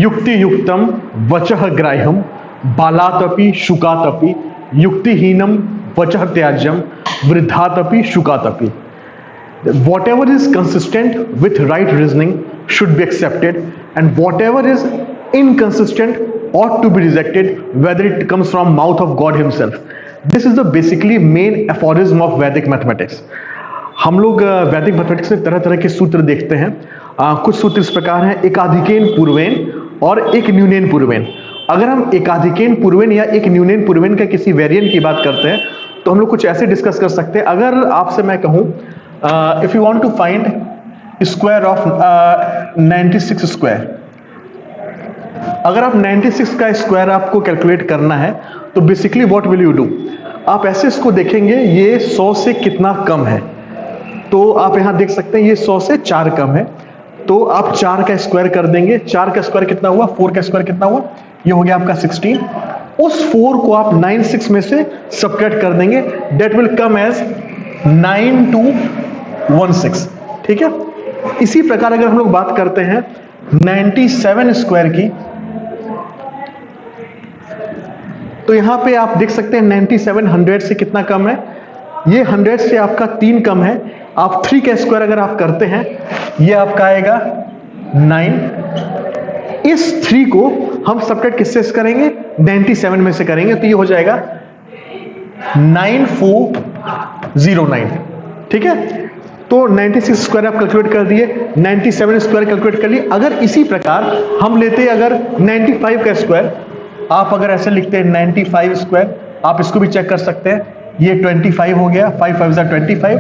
युक्ति युक्तम वचः ग्राह्यम बालातपि शुकातपि युक्तिहीनम वचः त्याज्यम वृद्धातपि शुकातपि. Whatever is consistent with right reasoning should be accepted, and whatever is inconsistent ought to be rejected, whether it comes from mouth of God himself. This is the basically main aphorism of Vedic mathematics. हम लोग वैदिक mathematics में तरह तरह के सूत्र देखते हैं. कुछ सूत्र इस प्रकार हैं: एकाधिकेन पूर्वेन और एक न्यूनेन पूर्वेन. अगर हम एकाधिकेन पूर्वेन या एक न्यूनेन पूर्वेन का किसी वेरिएंट की बात करते हैं तो हम लोग कुछ ऐसे डिस्कस कर सकते हैं. अगर आपसे मैं कहूं if you want to find square of 96 square, अगर आप 96 का स्क्वायर आपको कैलकुलेट करना है तो basically what will you do, आप ऐसे इसको देखेंगे ये 100 से कितना कम है. तो आप यहां देख सकते हैं ये 100 से 4 कम है, तो आप 4 का स्क्वायर कर देंगे. 4 का स्क्वायर कितना हुआ, 4 का स्क्वायर कितना हुआ, ये हो गया आपका 16. उस 4 को आप 96 में से सबट्रैक्ट कर देंगे, दैट विल कम एज 9216. ठीक है. इसी प्रकार अगर हम लोग बात करते हैं 97 स्क्वायर की, तो यहां पे आप देख सकते हैं 97 100 से कितना कम है, ये 100 से आपका 3 कम है. आप 3 का स्क्वायर अगर आप करते हैं ये आपका आएगा 9. इस 3 को हम सबट्रैक्ट किससे करेंगे, 97 में से करेंगे, तो ये हो जाएगा 9409. ठीक है. तो 96 स्क्वायर आप कैलकुलेट कर दिए, 97 स्क्वायर कैलकुलेट कर लिए. अगर इसी प्रकार हम लेते हैं अगर 95 का स्क्वायर, आप अगर ऐसे लिखते हैं 95 स्क्वायर, आप इसको भी चेक कर सकते हैं, ये 25 हो गया, 5 5 25.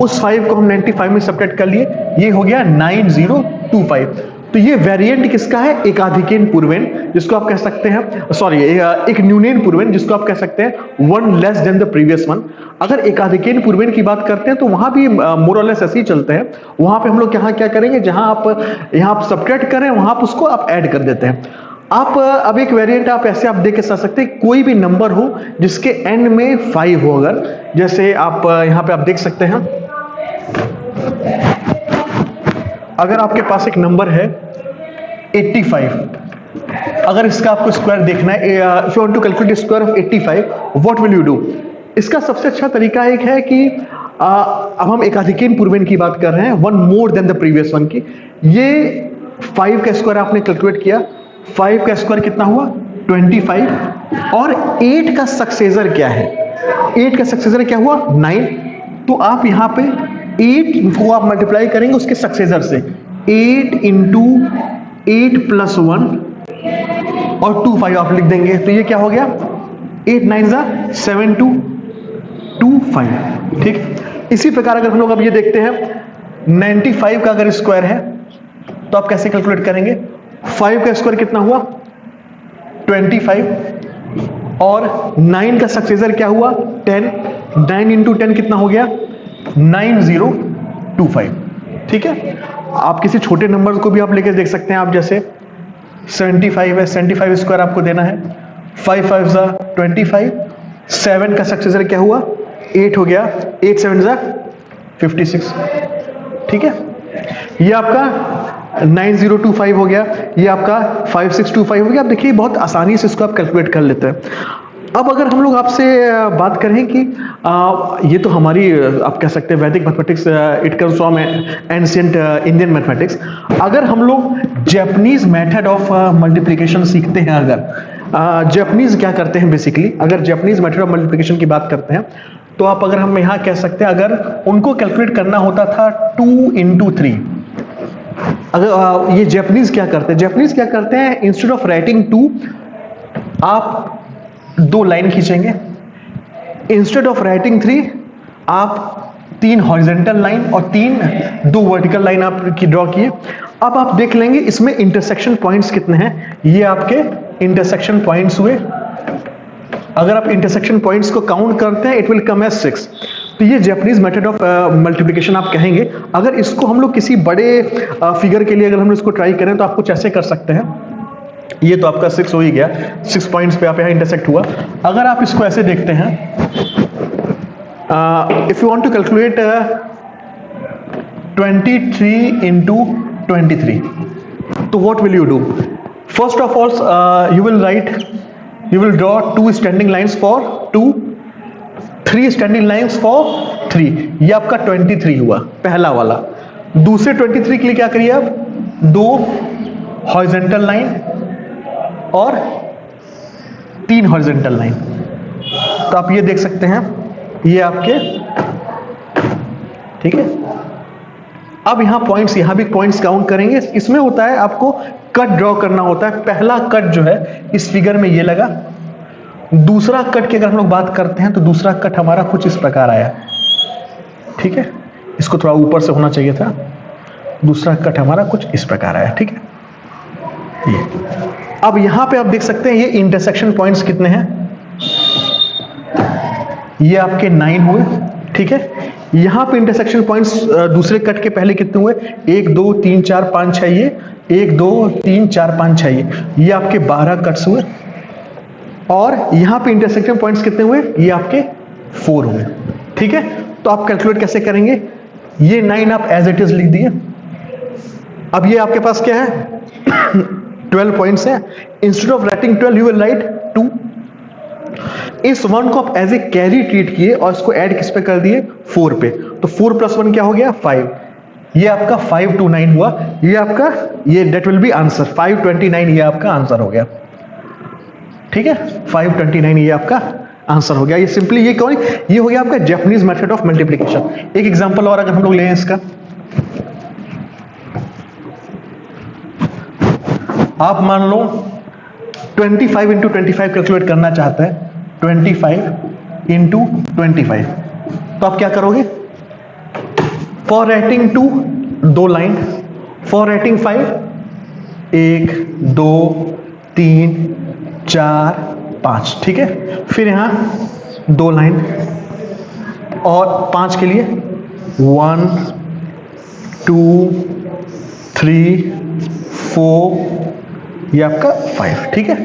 उस 5 को हम 95 में सबट्रैक्ट कर लिए, ये हो गया 9025. तो ये वेरिएंट किसका है, एकाधिकेन पूर्वेन, जिसको आप कह सकते हैं, सॉरी एक न्यूनेन पूर्वेन, जिसको आप कह सकते हैं 1 less than the previous one. अगर एकाधिकेन पूर्वेन की बात करते हैं तो वहां भी मोर और लेस ऐसे ही चलते हैं. वहां पे हम लोग यहाँ क्या करेंगे, जहां आप यहाँ आप सबट्रैक्ट करें वहां आप उसको आप ऐड कर देते हैं. आप अब एक वेरिएंट आप ऐसे आप देख के समझ सकते हैं, कोई भी नंबर हो जिसके एंड में 5 हो, अगर जैसे आप यहाँ पे आप देख सकते हैं, अगर आपके पास एक नंबर है 85, अगर इसका आपको स्क्वायर देखना है, if you want to calculate square of 85, what will you do. इसका सबसे अच्छा तरीका एक है कि अब हम एकाधिकेन पूर्वेन की बात कर रहे हैं, 1 more than the previous one की. ये 5 का स्क्वायर आपने कैलकुलेट किया, 5 का स्क्वायर कितना हुआ 25, और 8 का सक्सेसर क्या है, 8 का सक्सेसर क्या हुआ 9. तो आप यहाँ पे 8 को आप मल्टीप्लाई करेंगे उसके सक्सेसर से, 8 इंटू 8 प्लस 1 और 25 आप लिख देंगे, तो ये क्या हो गया 8 9 7225. ठीक. इसी प्रकार अगर हम लोग अब ये देखते हैं 95 का अगर स्क्वायर है तो आप कैसे कैलकुलेट करेंगे, 5 का स्क्वायर कितना हुआ 25, और 9 का सक्सेसर क्या हुआ 10, 9 इंटू 10 कितना हो गया 9025. ठीक है. आप किसी छोटे नंबर को भी आप लेके देख सकते हैं, आप जैसे 75 है, 75 स्क्वायर आपको देना है, 5 5 25, 7 का सक्सेसर क्या हुआ 8 हो गया, 8 7 56. ठीक है. ये आपका 9025 हो गया, ये आपका 5625 हो गया. आप देखिए बहुत आसानी से इसको आप कैलकुलेट कर लेते हैं. अब अगर हम लोग आपसे बात करें कि ये तो हमारी आप कह सकते हैं वैदिक mathematics, it comes from ancient Indian mathematics. अगर हम लोग जैपनीज मेथड ऑफ मल्टीप्लिकेशन सीखते हैं, अगर जैपनीज क्या करते हैं बेसिकली, अगर जैपनीज मेथड ऑफ मल्टीप्लिकेशन की बात करते हैं तो आप अगर हम यहाँ कह सकते हैं, अगर उनको कैलकुलेट करना होता था 2 इंटू 3, अगर ये जैपनीज क्या करते हैं, जैपनीज क्या करते हैं, इंस्टेड ऑफ राइटिंग 2 आप 2 लाइन खींचेंगे, इंस्टेड ऑफ राइटिंग 3 आप 3 हॉरिजॉन्टल लाइन और 2 वर्टिकल लाइन आप की ड्रॉ किए. अब आप देख लेंगे इसमें इंटरसेक्शन पॉइंट्स कितने हैं, ये आपके इंटरसेक्शन पॉइंट्स हुए. अगर आप इंटरसेक्शन पॉइंट्स को काउंट करते हैं इट विल कम एज 6. तो ये जैपनीज मेथड ऑफ मल्टीप्लिकेशन आप कहेंगे. अगर इसको हम लोग किसी बड़े फिगर के लिए अगर हम इसको ट्राई करें तो आप कुछ ऐसे कर सकते हैं, ये तो आपका 6 हो ही गया, 6 पॉइंट्स पे आप यहाँ इंटरसेक्ट हुआ. अगर आप इसको ऐसे देखते हैं, if you want to calculate 23 into 23, तो what will you do, first of all you will draw 2 standing lines for 2, 3 standing lines for 3. ये आपका 23 हुआ पहला वाला. दूसरे 23 के लिए क्या करिए आप, 2 हॉरिजॉन्टल लाइन और 3 हॉरिजॉन्टल लाइन. तो आप ये देख सकते हैं ये आपके, ठीक है. अब यहां पॉइंट्स, यहां भी पॉइंट्स काउंट करेंगे. इसमें होता है आपको कट ड्रॉ करना होता है. पहला कट जो है इस फिगर में ये लगा. दूसरा कट की अगर हम लोग बात करते हैं तो दूसरा कट हमारा कुछ इस प्रकार आया, ठीक है. इसको थोड़ा ऊपर से होना चाहिए था. दूसरा कट हमारा कुछ इस प्रकार आया, ठीक है. ये अब यहां पे आप देख सकते हैं ये इंटरसेक्शन पॉइंट्स कितने हैं. ये आपके 9 हुए, ठीक है. यहां पे इंटरसेक्शन पॉइंट्स दूसरे कट के पहले कितने हुए, 1 2 3 4 5 6. ये 1 2 3 4 5 6 ये आपके 12 कट्स हुए. और यहां पे इंटरसेक्शन पॉइंट्स कितने हुए, ये आपके 4 हुए, ठीक है. तो आप कैलकुलेट कैसे करेंगे, ये 9 आप एज इट इज लिख दिए. अब ये आपके पास क्या है 12 पॉइंट्स है. Instead of writing 12 you will write 2. इस 1 को आप एज ए कैरी ट्रीट किए और इसको ऐड किस पे कर दिए, 4 पे. तो 4 + 1 क्या हो गया, 5. ये आपका 529 हुआ. ये आपका, ये दैट विल बी आंसर 529. ये आपका आंसर हो गया, ठीक है. 529 ये आपका आंसर हो गया. ये सिंपली ये कौन, ये हो गया आपका जापानीज मेथड ऑफ मल्टीप्लिकेशन. एक एग्जांपल और अगर हम लोग लें इसका, आप मान लो 25 इंटू 25 कैलकुलेट करना चाहते हैं. 25 इंटू 25, तो आप क्या करोगे, for writing 2 2 line, for writing 5 1 2 3 4 5, ठीक है. फिर यहां 2 लाइन और 5 के लिए 1 2 3 4, ये आपका 5, ठीक है.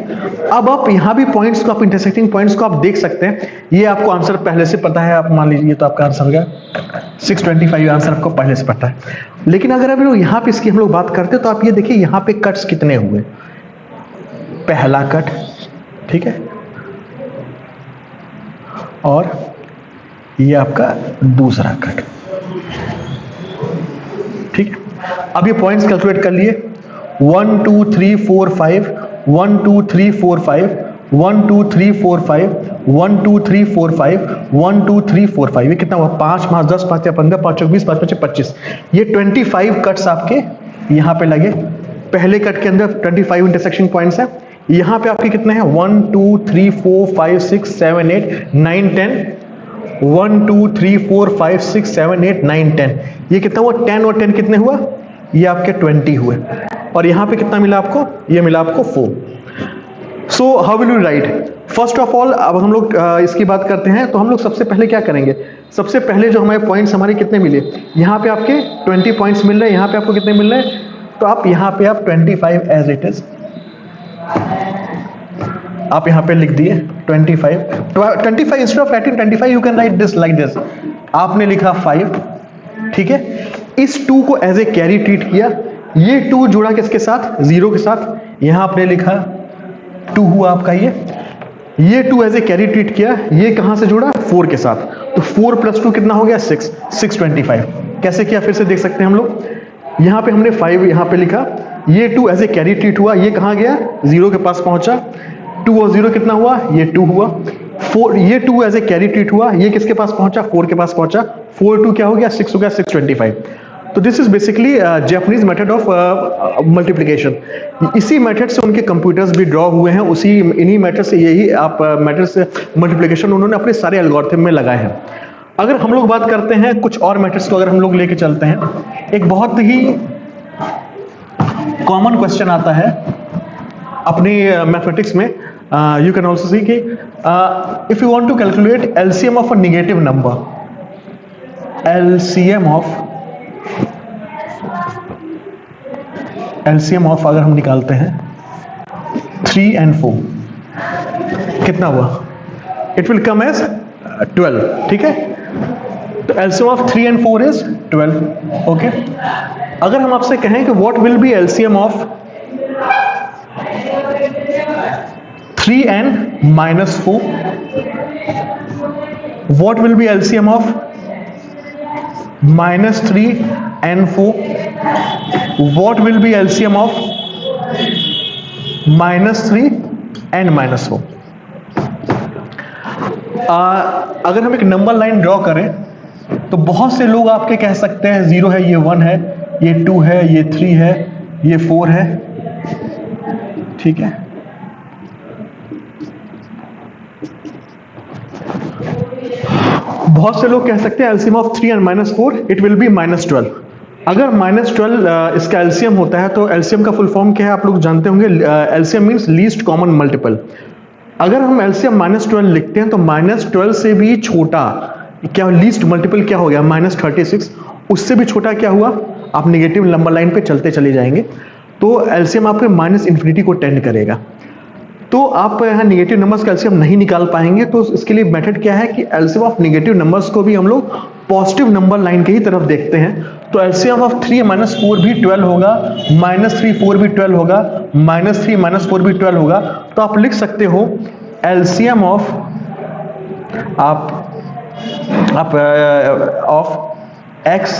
अब आप यहां भी पॉइंट्स को, आप इंटरसेक्टिंग पॉइंट्स को आप देख सकते हैं. ये आपको आंसर पहले से पता है, आप मान लीजिए तो आपका आंसर हो गया 625. आंसर आपको पहले से पता है. लेकिन अगर अभी लोग यहां पे इसकी हम लोग बात करते हैं तो आप ये देखिए यहां पे कट्स कितने हुए. पहला कट, ठीक है, और ये आपका दूसरा कट, ठीक है. अब ये पॉइंट्स कैलकुलेट कर लिए. 1 2 3 4 5 1 2 3 4 5 1 2 3 4 5 1 2 3 4 5 1 2 3 4 5. ये कितना हुआ, 5 5 10 5 15 5 20 5 25 25. ये 25 कट्स आपके यहां पे लगे. पहले कट के अंदर 25 इंटरसेक्शन पॉइंट्स है. यहां पे आपके कितने हैं, 1 2 3 4 5 6 7 8 9 10. 1 2 3 4 5 6 7 8 9 10. ये कितना हुआ, 10 और 10 कितने हुआ, ये आपके 20 हुए. और यहां पे कितना मिला आपको, ये मिला आपको 4. So how will you right. First of all अब हम लोग इसकी बात करते हैं. तो हम लोग सबसे पहले क्या करेंगे, सबसे पहले जो हमारे पॉइंट्स हमारे कितने मिले, यहां पे आपके 20 पॉइंट्स मिल रहे हैं. यहां पे आपको कितने मिल रहे हैं, तो आप यहां पे आप 25 एज इट इज आप यहां पे लिख दिए 25 instead of writing 25 you can write this like this. आपने लिखा 5, ठीक है. इस 2 को एज ए कैरी ट्रीट किया. ये 2 जुड़ा किसके साथ, 0 के साथ. यहां आपने लिखा 2 हुआ आपका. ये 2 एज ए कैरी ट्रीट किया. ये कहां से जुड़ा, 4 के साथ. तो 4 + 2 कितना हो गया, 6 625. कैसे किया फिर से देख सकते हैं हम लोग. यहां पे हमने 5 यहां पे लिखा. ये 2 एज ए कैरी ट्रीट हुआ. ये कहां गया, 0 के पास पहुंचा. 2 और 0 कितना हुआ, ये 2 हुआ. 4, ये 2 एज ए कैरी ट्रीट हुआ. ये किसके पास पहुंचा, 4 के पास पहुंचा. 4 2 क्या हो गया, 6 हो गया, 625. तो this is basically Japanese method of multiplication. इसी मेथड से उनके कंप्यूटर्स भी ड्रॉ हुए हैं. उसी इन्हीं मेथड से, यही आप मेथड से मल्टीप्लिकेशन उन्होंने अपने सारे एल्गोरिथम में लगाए हैं. अगर हम लोग बात करते हैं कुछ और मेथड्स को, अगर हम लोग लेके चलते हैं, एक बहुत ही कॉमन क्वेश्चन आता है अपनी मैथमेटिक्स में. यू कैन ऑल्सो सी कि if you want to calculate LCM of a negative number, LCM of अगर हम निकालते हैं 3 and 4, कितना हुआ, इट विल कम एज 12, ठीक है. तो LCM of 3 and 4 is 12. Okay. अगर हम आपसे कहें कि what will be LCM of 3n minus 4. What will be LCM of minus 3 and 4? What will be LCM of minus 3 and minus 4? अगर हम एक नंबर लाइन ड्रॉ करें तो बहुत से लोग आपके कह सकते हैं 0 है, ये 1 है, ये 2 है, ये 3 है, ये 4 है, ठीक है। बहुत से लोग कह सकते हैं LCM of 3 and minus 4 it will be minus 12। अगर माइनस 12 इसका एलसीएम होता है तो एलसीएम का फुल फॉर्म क्या है आप लोग जानते होंगे, LCM means least common multiple. अगर हम एलसीएम माइनस 12 लिखते हैं तो माइनस 12 से भी छोटा क्या लीस्ट मल्टीपल क्या हो गया माइनस 36, उससे भी छोटा क्या हुआ, आप नेगेटिव नंबर लाइन पे चलते चले जाएंगे तो एलसीएम आपके माइनस इन्फिनिटी को टेंड करेगा। तो आप यहाँ नेगेटिव नंबर्स का एलसीएम नहीं निकाल पाएंगे, तो इसके लिए मेथड क्या है कि एलसीएम ऑफ नेगेटिव नंबर्स को भी हम लोग पॉजिटिव नंबर लाइन के ही तरफ देखते हैं। तो एलसीएम ऑफ 3 माइनस 4 भी 12 होगा, माइनस 3 4 भी 12 होगा, माइनस 3 माइनस 4 भी 12 होगा। तो आप लिख सकते हो एलसीएम ऑफ ऑफ एक्स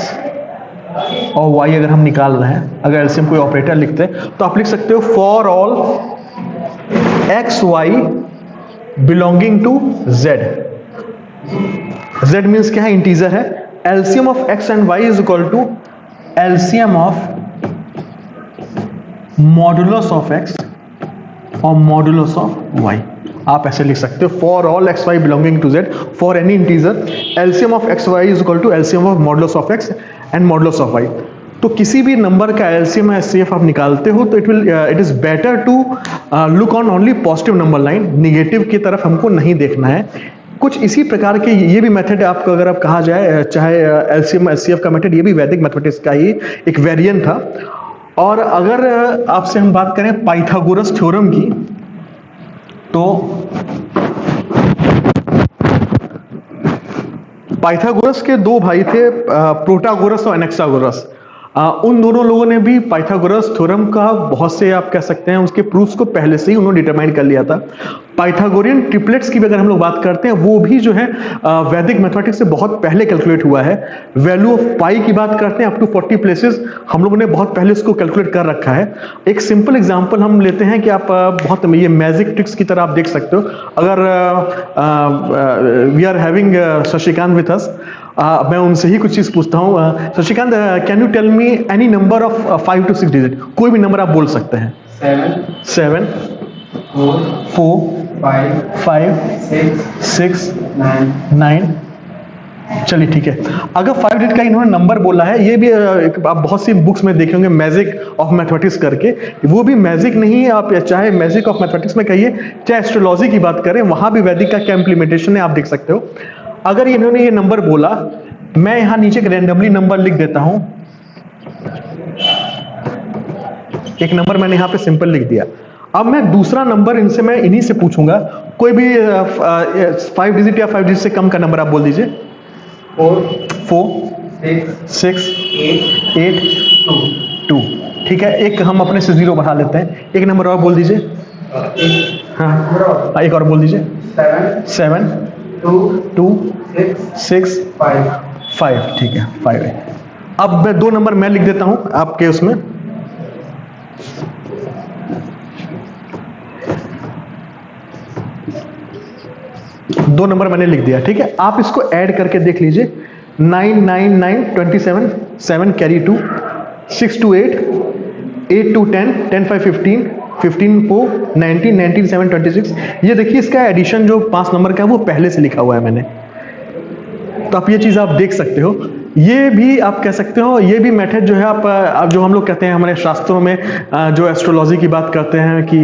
और वाई अगर हम निकाल रहे हैं, अगर एलसीएम कोई ऑपरेटर लिखते हैं तो आप लिख सकते हो for all X Y belonging to Z. Z means क्या है, इंटीजर है। LCM of X and Y is equal to LCM of modulus of X और मॉडुलस ऑफ वाई। आप ऐसे लिख सकते हो for all X Y belonging to Z for any integer LCM of X Y is equal to LCM of modulus of X and modulus of Y. तो किसी भी number का एलसीएम एचसीएफ आप निकालते हो तो it is better to look on only positive number line, negative की तरफ हमको नहीं देखना है। कुछ इसी प्रकार के ये भी मेथड आपको अगर आप कहा जाए, चाहे एलसीएम एचसीएफ का मेथड, ये भी वैदिक मैथमेटिक्स का ही एक वेरिएंट था। और अगर आपसे हम बात करें पाइथागोरस थ्योरम की, तो पाइथागोरस के दो भाई थे, प्रोटागोरस और एनेक्सागोरस। उन दोनों लोगों ने भी पाइथागोरस थ्योरम का बहुत से आप कह सकते हैं उसके प्रूफ्स को पहले से ही उन्होंने डिटरमाइन कर लिया था। पाइथागोरियन ट्रिपलेट्स की भी अगर हम लोग बात करते हैं, वो भी जो है वैदिक मैथमेटिक्स से बहुत पहले कैलकुलेट हुआ है। वैल्यू ऑफ पाई की बात करते हैं, अप टू 40 प्लेसेस हम लोगों ने बहुत पहले इसको कैलकुलेट कर रखा है। एक सिंपल एग्जांपल हम लेते हैं कि आप बहुत ये मैजिक ट्रिक्स की तरह आप देख सकते हो। अगर we are having Shashikant with us, मैं उनसे ही कुछ चीज पूछता हूँ। Shashikant, can you tell me any number of 5 to 6 digit? कोई भी नंबर आप बोल सकते हैं। 7 4 5 6 9। चलिए ठीक है। अगर 5 डिजिट का इन्होंने नंबर बोला है, ये भी आप बहुत सी बुक्स में देखे होंगे मैजिक ऑफ मैथमेटिक्स करके, वो भी मैजिक नहीं है, आप चाहे मैजिक ऑफ मैथमेटिक्स में कहिए, चाहे एस्ट्रोलॉजी की बात करें, वहां भी वैदिक का क्या इम्प्लीमेंटेशन है आप देख सकते हो। अगर इन्होंने ये नंबर बोला, मैं यहां नीचे एक रैंडमली नंबर लिख देता हूं, एक नंबर मैंने यहां पे सिंपल लिख दिया। अब मैं दूसरा नंबर इनसे मैं इन्हीं से पूछूंगा, कोई भी 5 डिजिट या 5 डिजिट से कम का नंबर आप बोल दीजिए। 4 6 8 2। ठीक है, एक हम अपने से 0 बढ़ा लेते हैं, एक नंबर और बोल दीजिए। हाँ, एक और बोल दीजिए। 7 2 6 5। ठीक है, 5 है। अब मैं 2 नंबर मैं लिख देता हूं आपके उसमें। दो नंबर मैंने लिख दिया, ठीक है। आप इसको ऐड करके देख लीजिए। 9 9 9 27 7 कैरी 2 6 2 8 8 2 10 10 5 15 15 4 19 19 7 26। ये देखिए इसका एडिशन जो 5 नंबर का है वो पहले से लिखा हुआ है मैंने, तो आप ये चीज आप देख सकते हो। ये भी आप कह सकते हो, ये भी मेथड जो है आप जो हम लोग कहते हैं हमारे शास्त्रों में जो एस्ट्रोलॉजी की बात करते हैं कि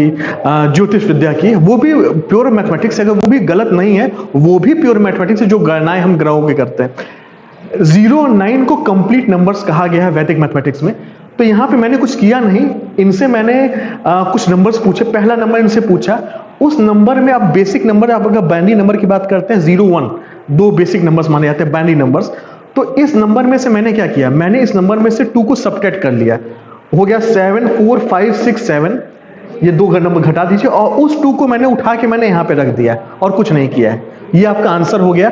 ज्योतिष विद्या की, वो भी प्योर मैथमेटिक्स है, वो भी गलत नहीं है, वो भी प्योर मैथमेटिक्स है जो गणनाएं हम ग्रहों की करते हैं। 0 9 को कंप्लीट नंबर्स कहा गया है वैदिक मैथमेटिक्स में। तो यहाँ पे मैंने कुछ किया नहीं, इनसे मैंने कुछ नंबर्स पूछे। पहला नंबर इनसे पूछा, उस नंबर में आप बेसिक नंबर, आप अगर बाइनरी नंबर की बात करते हैं 0 1 2 बेसिक नंबर्स माने जाते हैं बाइनरी नंबर्स। तो इस नंबर में से मैंने क्या किया, मैंने इस नंबर में से 2 को सबट्रैक्ट कर लिया, हो गया 7 4 5 6 7। ये 2 नंबर घटा दीजिए और उस 2 को मैंने उठा के मैंने यहाँ पे रख दिया और कुछ नहीं किया है। ये आपका आंसर हो गया।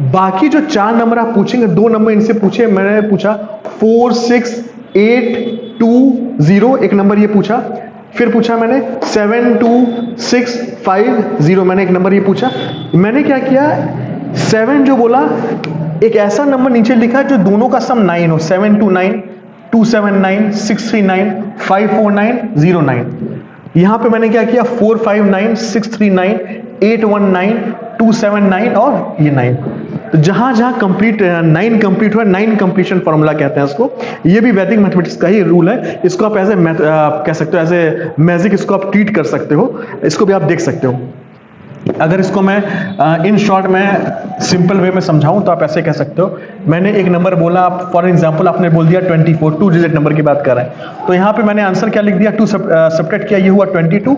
बाकी जो 4 नंबर आप पूछेंगे, 2 नंबर इनसे पूछे, मैंने पूछा 4 6 8 2 0, एक नंबर ये पूछा, फिर पूछा मैंने 7 2 6 5 0, मैंने एक नंबर ये पूछा। मैंने क्या किया, 7 जो बोला, एक ऐसा नंबर नीचे लिखा जो दोनों का सम 9 हो, 729 279 639 549 09। यहां पे मैंने क्या किया, 459 639 819 279 और ये 9। तो जहां जहां कंप्लीट 9 कंप्लीट हुआ, 9 कंप्लीशन फॉर्मूला कहते हैं इसको। ये भी वैदिक मैथमेटिक्स का ही रूल है। इसको आप एज ए कह सकते हो, एज ए मैजिक इसको आप ट्रीट कर सकते हो, इसको भी आप देख सकते हो। अगर इसको मैं इन शॉर्ट में सिंपल वे में समझाऊं तो आप ऐसे कह सकते हो, मैंने एक नंबर बोला, आप फॉर एग्जांपल आपने बोल दिया 24, 2 डिजिट नंबर की बात कर रहे हैं, तो यहाँ पे मैंने आंसर क्या लिख दिया, 2 सब्ट्रैक्ट किया, ये हुआ 22,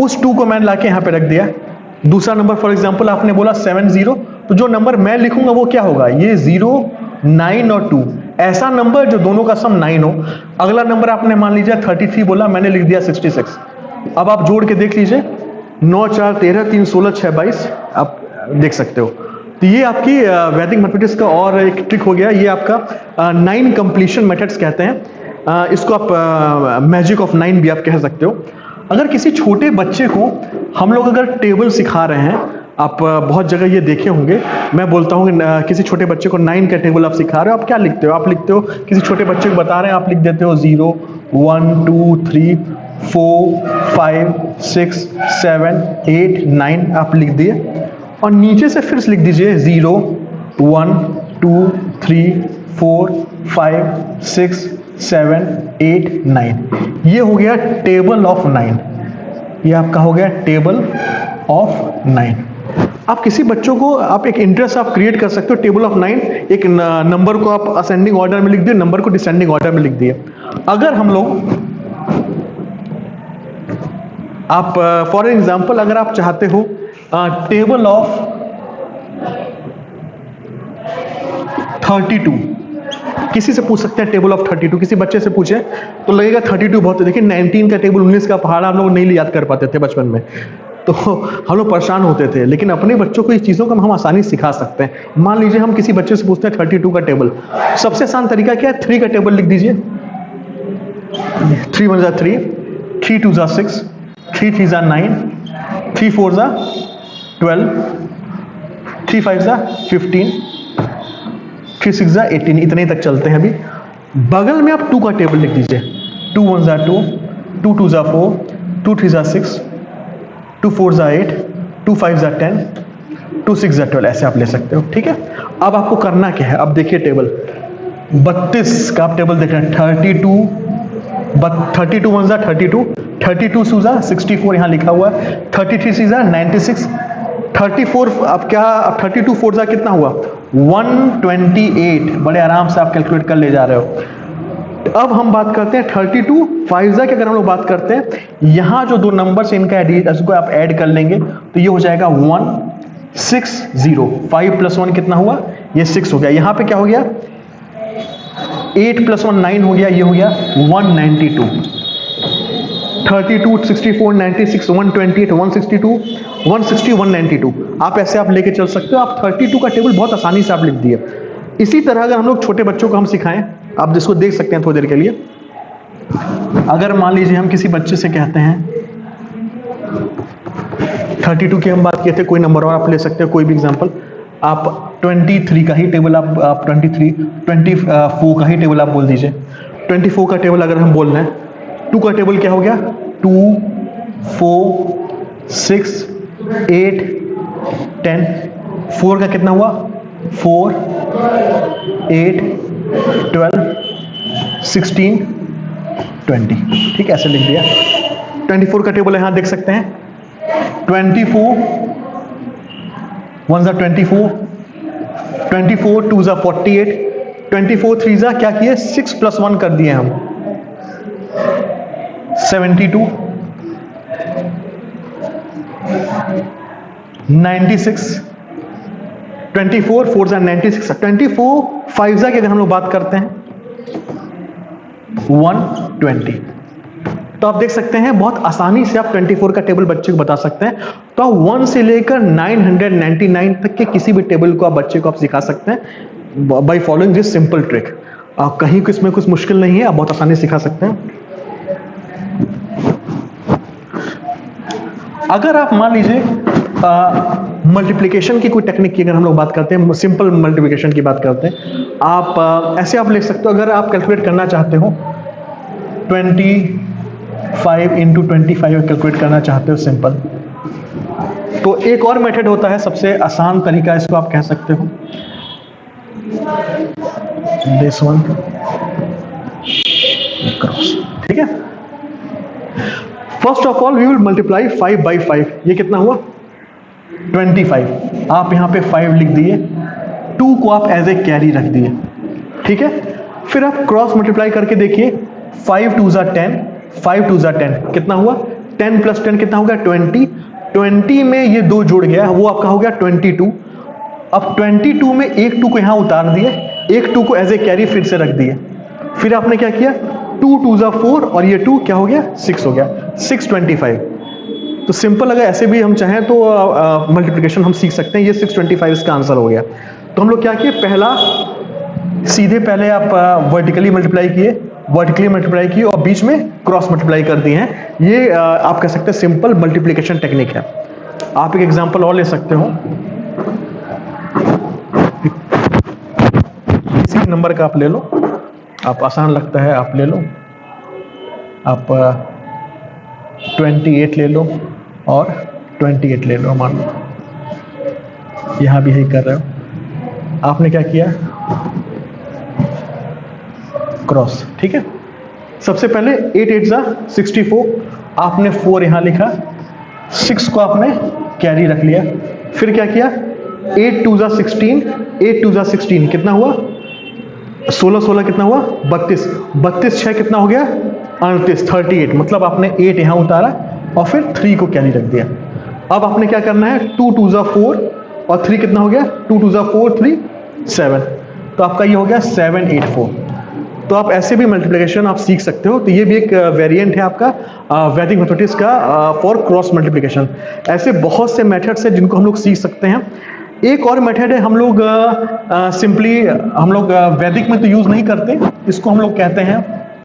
उस 2 को मैंने लाके यहाँ पे रख दिया। दूसरा नंबर फॉर एग्जांपल आपने बोला 70, तो जो नंबर मैं लिखूंगा वो क्या होगा, ये 0 9 और 2, ऐसा नंबर जो दोनों का सम 9 हो। अगला नंबर आपने मान लीजिए 33 बोला, मैंने लिख दिया 66। अब आप जोड़ के देख लीजिए, 9 4 13 3 16 6 22, आप देख सकते हो। तो ये आपकी वैदिक मैथमेटिक्स का और एक ट्रिक हो गया। ये आपका 9 कंप्लीशन मेथड्स कहते हैं, इसको आप मैजिक ऑफ 9 भी आप कह सकते हो। अगर किसी छोटे बच्चे को हम लोग अगर टेबल सिखा रहे हैं, आप बहुत जगह ये देखे होंगे, मैं बोलता हूँ कि किसी छोटे बच्चे को 9 का टेबल आप सिखा रहे हो, आप क्या लिखते हो, आप लिखते हो, किसी छोटे बच्चे को बता रहे हैं, आप लिख देते हो 0 1 2 3 4 5 6 7 8 9, आप लिख दिए, और नीचे से फिर से लिख दीजिए 0 1 2 3 4 5 6 7 8 9। ये हो गया टेबल ऑफ 9। ये आपका हो गया टेबल ऑफ 9। आप किसी बच्चों को आप एक इंटरेस्ट आप क्रिएट कर सकते हो। टेबल ऑफ 9, एक नंबर को आप असेंडिंग ऑर्डर में लिख दिए, नंबर को डिसेंडिंग ऑर्डर में लिख दिए। अगर हम लोग आप फॉर एग्जांपल अगर आप चाहते हो टेबल ऑफ 32, किसी से पूछ सकते हैं टेबल ऑफ 32, किसी बच्चे से पूछे तो लगेगा 32 बहुत है। देखिए 19 का टेबल, 19 का पहाड़ा हम लोग नहीं याद कर पाते थे बचपन में, तो हम लोग परेशान होते थे। लेकिन अपने बच्चों को इस चीज़ों का हम आसानी सिखा सकते हैं। मान लीजिए हम किसी बच्चे से पूछते हैं 32 का टेबल, सबसे आसान तरीका क्या है, 3 का टेबल लिख दीजिए। 3 1 3, 3 2 6, 3 3 9, 3 4 12, 3 5 15, 3 6 18, इतने तक चलते हैं अभी। बगल में आप 2 का टेबल लिख दीजिए। 2 1 2, 2 2 4, 2 3 6, 2 4 8, 2 5 10, 2 6 12, ऐसे आप ले सकते हो। ठीक है, अब आपको करना क्या है, अब देखिए टेबल 32 का आप टेबल देख रहे हैं। 32 1 32, 32 2 64, यहाँ लिखा हुआ है। 33 6 96, 34 अब क्या, अब 32 4 कितना हुआ, 128। बड़े आराम से आप कैलकुलेट कर ले जा रहे हो। अब हम बात करते हैं 32 5 की अगर हम लोग बात करते हैं, यहाँ जो 2 नंबर से इनका इसको आप ऐड कर लेंगे तो ये हो जाएगा 160। 5 + 1 कितना हुआ, ये 6 हो गया। यहाँ पे क्या हो गया, 8 + 1 9 हो गया, ये हो गया 192। 32 64 96 128 162 160 192, आप ऐसे आप लेके चल सकते हो। आप 32 का टेबल बहुत आसानी से आप लिख दिए। इसी तरह अगर हम लोग छोटे बच्चों को हम सिखाएं, आप जिसको देख सकते हैं थोड़ी देर के लिए, अगर मान लीजिए हम किसी बच्चे से कहते हैं 32 की हम बात किए थे, कोई नंबर और आप ले सकते हो, कोई भी एग्जांपल। आप 23 का ही टेबल आप 24 का ही टेबल आप बोल दीजिए। 24 का टेबल अगर हम बोल रहे हैं, 2 का टेबल क्या हो गया, 2 4 6 8 10, 4 का कितना हुआ, 4 8 12 16 20। ठीक है, ऐसे लिख दिया। 24 का टेबल यहां देख सकते हैं। 24 1 24, 24 2 48, 24 3 क्या किए, 6 + 1 कर दिए हम, 72, 96, 24 4 96, 24 5 की अगर हम लोग बात करते हैं 120। तो आप देख सकते हैं बहुत आसानी से आप 24 का टेबल बच्चे को बता सकते हैं। तो आप 1 से लेकर 999 तक के किसी भी टेबल को आप बच्चे को आप सिखा सकते हैं by following this simple trick. कहीं इसमें कुछ मुश्किल नहीं है, आप बहुत आसानी से सिखा सकते हैं। अगर आप मान लीजिए मल्टीप्लिकेशन की कोई टेक्निक की अगर हम लोग बात करते हैं, सिंपल मल्टीप्लिकेशन की बात करते हैं, आप ऐसे आप लिख सकते हो, अगर आप कैलकुलेट करना चाहते हो 25 इंटू 25 कैलकुलेट करना चाहते हो सिंपल, तो एक और मेथड होता है, सबसे आसान तरीका इसको आप कह सकते हो, दिस वन क्रॉस, ठीक है। First of all we will multiply 5 by 5, ये कितना हुआ 25, आप यहां पे 5 लिख दिए, 2 को आप एज ए कैरी रख दिए, ठीक है। फिर आप क्रॉस मल्टीप्लाई करके देखिए, 5 2 10, 5 2 10 कितना हुआ, 10 प्लस 10 कितना हो गया 20, 20 में ये 2 जुड़ गया, वो आपका हो गया 22। अब 22 में एक 2 को यहां उतार दिए, एक 2 को एज ए कैरी फिर से रख दिए, फिर आपने क्या किया 2 2 4 और ये 2 क्या हो गया 6 हो गया, 625। तो सिंपल अगर ऐसे भी हम चाहें तो मल्टीप्लिकेशन हम सीख सकते हैं, ये 625 इसका आंसर हो गया। तो हम लोग क्या किए, पहला सीधे पहले आप वर्टिकली मल्टीप्लाई किए और बीच में क्रॉस मल्टीप्लाई कर दिए हैं। ये आप कह सकते हैं सिंपल मल्टीप्लिकेशन टेक्निक है। आप एक एग्जांपल और ले सकते हो, इसी नंबर का आप ले लो, आप आसान लगता है आप ले लो, आप 28 ले लो और 28 ले लो, मान लो यहां भी यही कर रहे हो। आपने क्या किया क्रॉस, ठीक है। सबसे पहले 8 8 जा 64, आपने 4 यहां लिखा, 6 को आपने कैरी रख लिया, फिर क्या किया 8 2 जा 16, 8 2 जा 16 कितना हुआ 16 16 कितना हुआ 32, 32 6 कितना हो गया 38, 38, मतलब आपने 8 यहां उतारा और फिर 3 को कैरी रख दिया। अब आपने क्या करना है 2 2 जा 4 और 3 कितना हो गया 2 2 जा 4 3 7, तो आपका ये हो गया 784। तो आप ऐसे भी मल्टीप्लिकेशन आप सीख सकते हो। तो ये भी एक वेरिएंट है आपका वैदिक मैथमेटिक्स का फॉर क्रॉस मल्टीप्लिकेशन। ऐसे बहुत से मेथड्स हैं जिनको हम लोग सीख सकते हैं। एक और मेथड है, हम लोग सिंपली हम लोग वैदिक में तो यूज नहीं करते, इसको हम लोग कहते हैं